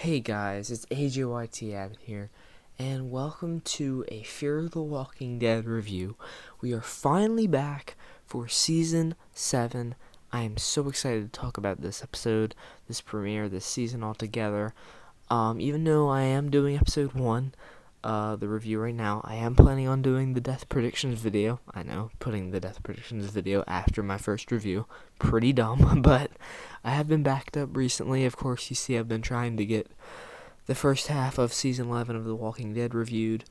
Hey guys, it's AJYT Abbott here, and welcome to a Fear the Walking Dead review. We are finally back for Season 7. I am so excited to talk about this episode, this premiere, this season altogether. Even though I am doing Episode 1, the review right now, I am planning on doing the Death Predictions video. I know, putting the Death Predictions video after my first review. Pretty dumb, but I have been backed up recently. Of course, you see I've been trying to get the first half of Season 11 of The Walking Dead reviewed.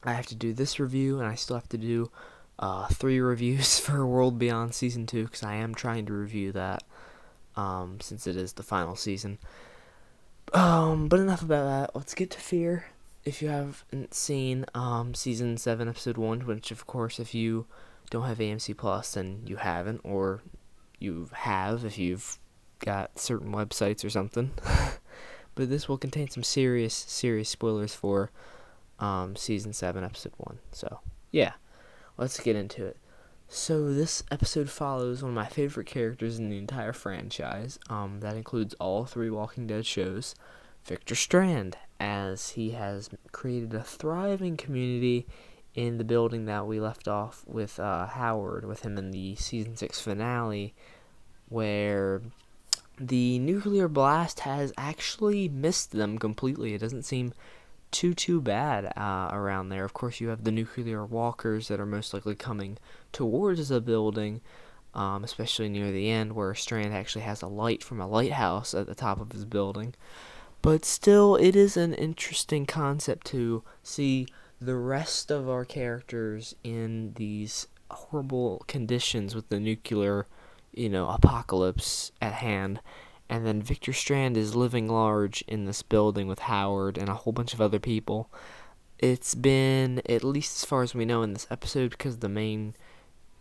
I have to do this review, and I still have to do 3 reviews for World Beyond Season 2, because I am trying to review that, since it is the final season. But enough about that. Let's get to Fear. If you haven't seen Season 7, Episode 1, which, of course, if you don't have AMC Plus, then you haven't, or you have if you've got certain websites or something. But this will contain some serious spoilers for Season 7, Episode 1. So, yeah, let's get into it. So, this episode follows one of my favorite characters in the entire franchise. That includes all 3 Walking Dead shows, Victor Strand, as he has created a thriving community in the building that we left off with Howard, with him in the Season 6 finale, where the nuclear blast has actually missed them completely. It doesn't seem too bad around there. Of course, you have the nuclear walkers that are most likely coming towards the building, especially near the end, where Strand actually has a light from a lighthouse at the top of his building. But still, it is an interesting concept to see the rest of our characters in these horrible conditions with the nuclear, apocalypse at hand. And then Victor Strand is living large in this building with Howard and a whole bunch of other people. It's been, at least as far as we know in this episode, because the main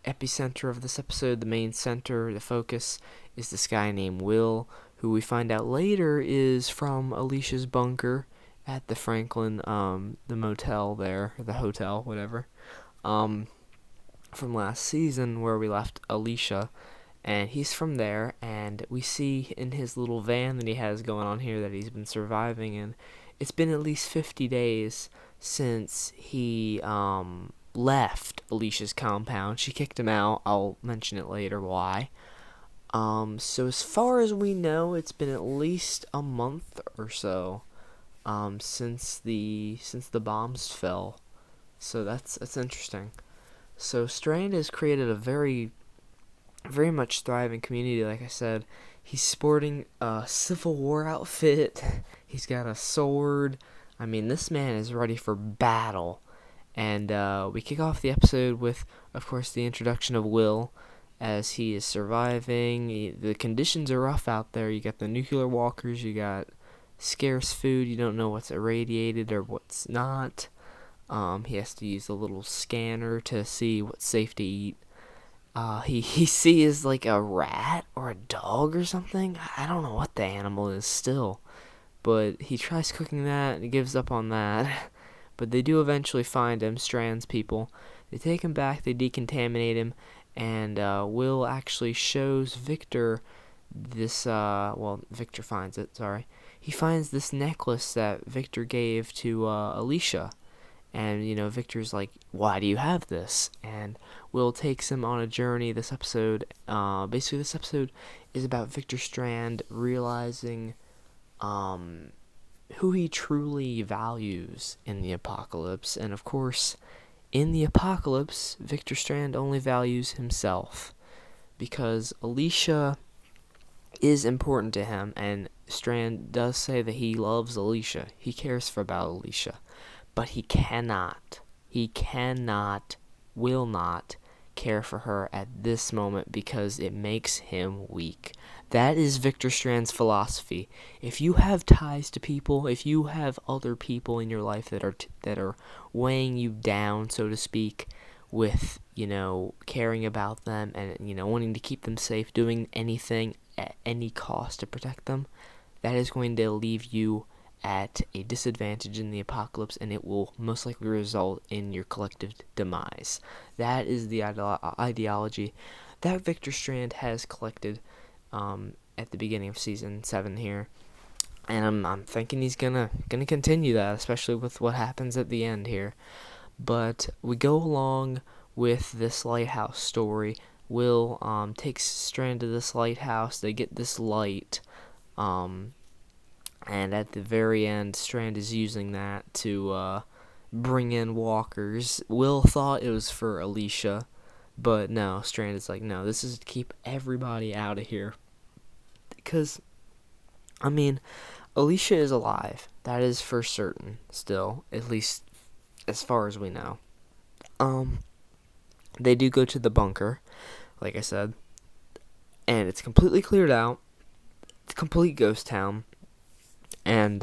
epicenter of this episode, the main center, the focus, is this guy named Will, who we find out later is from Alicia's bunker at the Franklin, the motel there, the hotel, whatever, from last season where we left Alicia. And he's from there, and we see in his little van that he has going on here that he's been surviving in. It's been at least 50 days since he left Alicia's compound. She kicked him out. I'll mention it later why. So as far as we know, it's been at least a month or so since the bombs fell. So that's interesting. So Strand has created a very much thriving community. Like I said, he's sporting a Civil War outfit. He's got a sword. I mean, this man is ready for battle. And we kick off the episode with, of course, the introduction of Will as he is surviving. The conditions are rough out there. You got the nuclear walkers. You got scarce food. You don't know what's irradiated or what's not. He has to use a little scanner to see what's safe to eat. He sees like a rat or a dog or something. I don't know what the animal is still. But he tries cooking that and he gives up on that. But they do eventually find him, Strand's people. They take him back, they decontaminate him, and Will actually shows Victor this, Victor finds it, sorry. He finds this necklace that Victor gave to Alicia. And, Victor's like, why do you have this? And Will takes him on a journey this episode. Basically, this episode is about Victor Strand realizing who he truly values in the apocalypse. And, of course, in the apocalypse, Victor Strand only values himself. Because Alicia is important to him, and Strand does say that he loves Alicia. He cares about Alicia. But he will not care for her at this moment because it makes him weak. That is Victor Strand's philosophy. If you have ties to people, if you have other people in your life that are weighing you down, so to speak, with, caring about them and, wanting to keep them safe, doing anything at any cost to protect them, that is going to leave you at a disadvantage in the apocalypse, and it will most likely result in your collective demise. That is the ideology that Victor Strand has collected at the beginning of Season 7 here. and I'm thinking he's gonna continue that, especially with what happens at the end here. But we go along with this lighthouse story. Will takes Strand to this lighthouse. They get this light, and at the very end, Strand is using that to bring in walkers. Will thought it was for Alicia, but no, Strand is like, no, this is to keep everybody out of here. Because, I mean, Alicia is alive. That is for certain still, at least as far as we know. They do go to the bunker, like I said, and it's completely cleared out. It's a complete ghost town, and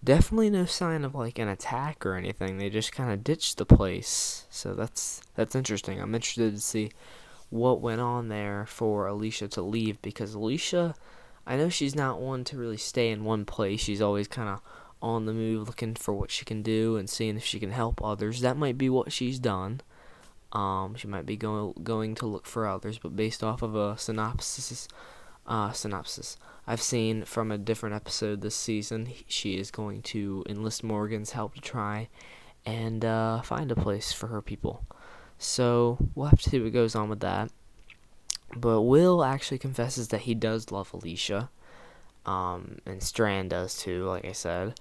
definitely no sign of like an attack or anything. They just kind of ditched the place, so that's interesting. I'm interested to see what went on there for Alicia to leave, because Alicia, I know she's not one to really stay in one place. She's always kind of on the move, looking for what she can do and seeing if she can help others. That might be what she's done. She might be going to look for others, but based off of a synopsis I've seen from a different episode this season, she is going to enlist Morgan's help to try and find a place for her people. So we'll have to see what goes on with that. But Will actually confesses that he does love Alicia, and Strand does too, like I said.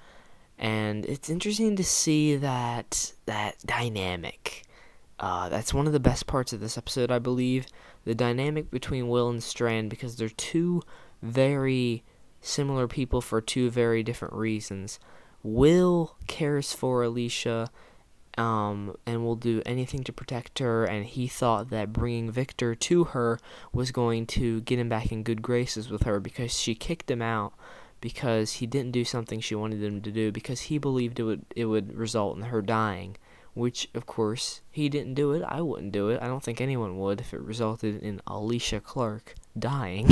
And it's interesting to see that dynamic. That's one of the best parts of this episode, I believe. The dynamic between Will and Strand, because they're two very similar people for two very different reasons. Will cares for Alicia, and will do anything to protect her, and he thought that bringing Victor to her was going to get him back in good graces with her, because she kicked him out because he didn't do something she wanted him to do, because he believed it would result in her dying. Which, of course, he didn't do it. I wouldn't do it. I don't think anyone would if it resulted in Alicia Clark dying.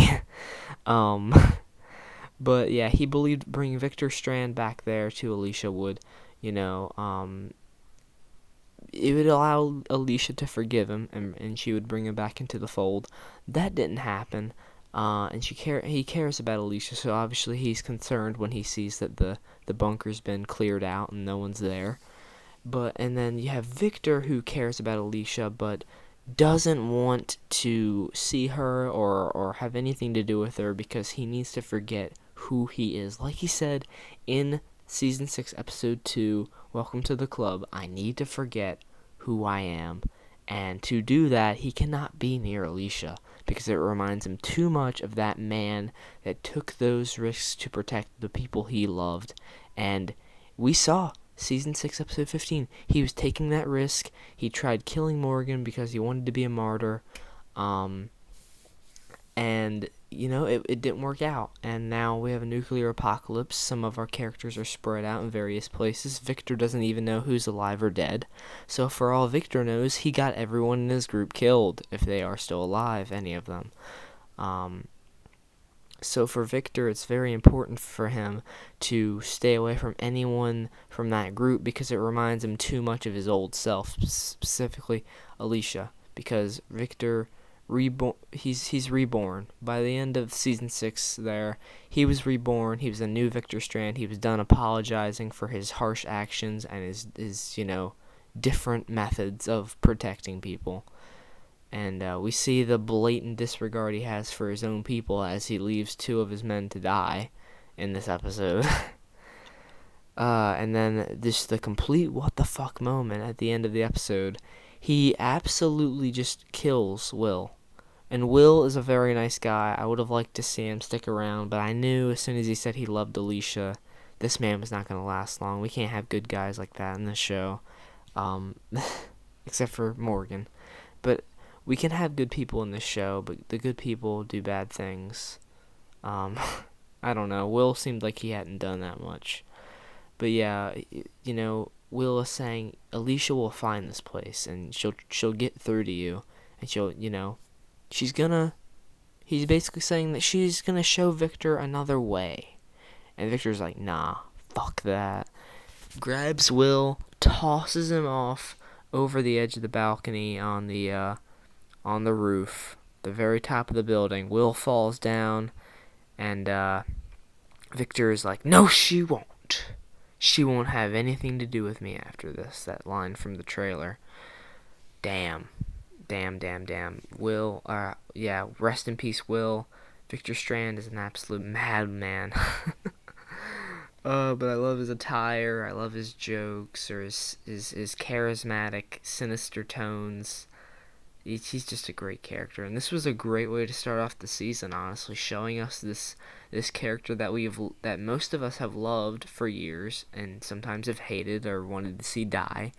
But yeah, he believed bringing Victor Strand back there to Alicia would, it would allow Alicia to forgive him, and she would bring him back into the fold. That didn't happen. And he cares about Alicia, so obviously he's concerned when he sees that the bunker's been cleared out and no one's there. And then you have Victor, who cares about Alicia, but doesn't want to see her or have anything to do with her, because he needs to forget who he is. Like he said in Season 6, Episode 2, Welcome to the Club, I need to forget who I am. And to do that, he cannot be near Alicia, because it reminds him too much of that man that took those risks to protect the people he loved. And we saw Season 6, Episode 15. He was taking that risk. He tried killing Morgan because he wanted to be a martyr. And, it didn't work out. And now we have a nuclear apocalypse. Some of our characters are spread out in various places. Victor doesn't even know who's alive or dead. So for all Victor knows, he got everyone in his group killed, if they are still alive, any of them. So for Victor, it's very important for him to stay away from anyone from that group, because it reminds him too much of his old self, specifically Alicia, because Victor he's reborn. By the end of Season 6 there, he was reborn. He was a new Victor Strand. He was done apologizing for his harsh actions and his different methods of protecting people. And we see the blatant disregard he has for his own people as he leaves two of his men to die in this episode. And then the complete what the fuck moment at the end of the episode. He absolutely just kills Will. And Will is a very nice guy. I would have liked to see him stick around, but I knew as soon as he said he loved Alicia, this man was not going to last long. We can't have good guys like that in this show. Except for Morgan. But we can have good people in this show, but the good people do bad things. I don't know. Will seemed like he hadn't done that much. But yeah, Will is saying Alicia will find this place, and she'll get through to you, and he's basically saying that she's gonna show Victor another way. And Victor's like, nah, fuck that. Grabs Will, tosses him off over the edge of the balcony on the roof, the very top of the building. Will falls down, and Victor is like, no, she won't. She won't have anything to do with me after this. That line from the trailer. Damn. Damn. Will, yeah, rest in peace, Will. Victor Strand is an absolute madman. But I love his attire. I love his jokes or his charismatic, sinister tones. He's just a great character, and this was a great way to start off the season. Honestly, showing us this character that most of us have loved for years, and sometimes have hated or wanted to see die.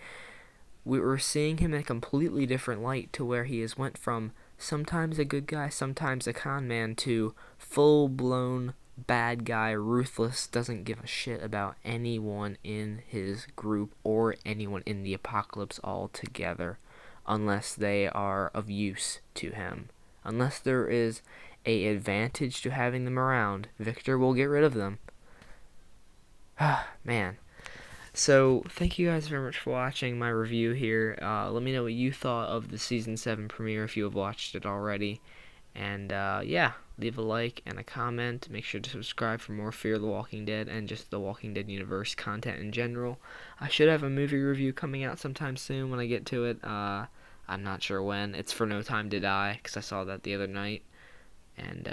We were seeing him in a completely different light to where he has went from sometimes a good guy, sometimes a con man, to full blown bad guy, ruthless, doesn't give a shit about anyone in his group or anyone in the apocalypse altogether, unless they are of use to him. Unless there is a advantage to having them around, Victor will get rid of them. Man. So, thank you guys very much for watching my review here. Let me know what you thought of the Season 7 premiere if you have watched it already. And, yeah, leave a like and a comment. Make sure to subscribe for more Fear the Walking Dead and just the Walking Dead universe content in general. I should have a movie review coming out sometime soon when I get to it. I'm not sure when. It's for No Time to Die, because I saw that the other night. And,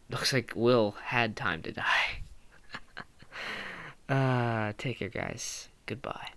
looks like Will had time to die. Take care, guys. Goodbye.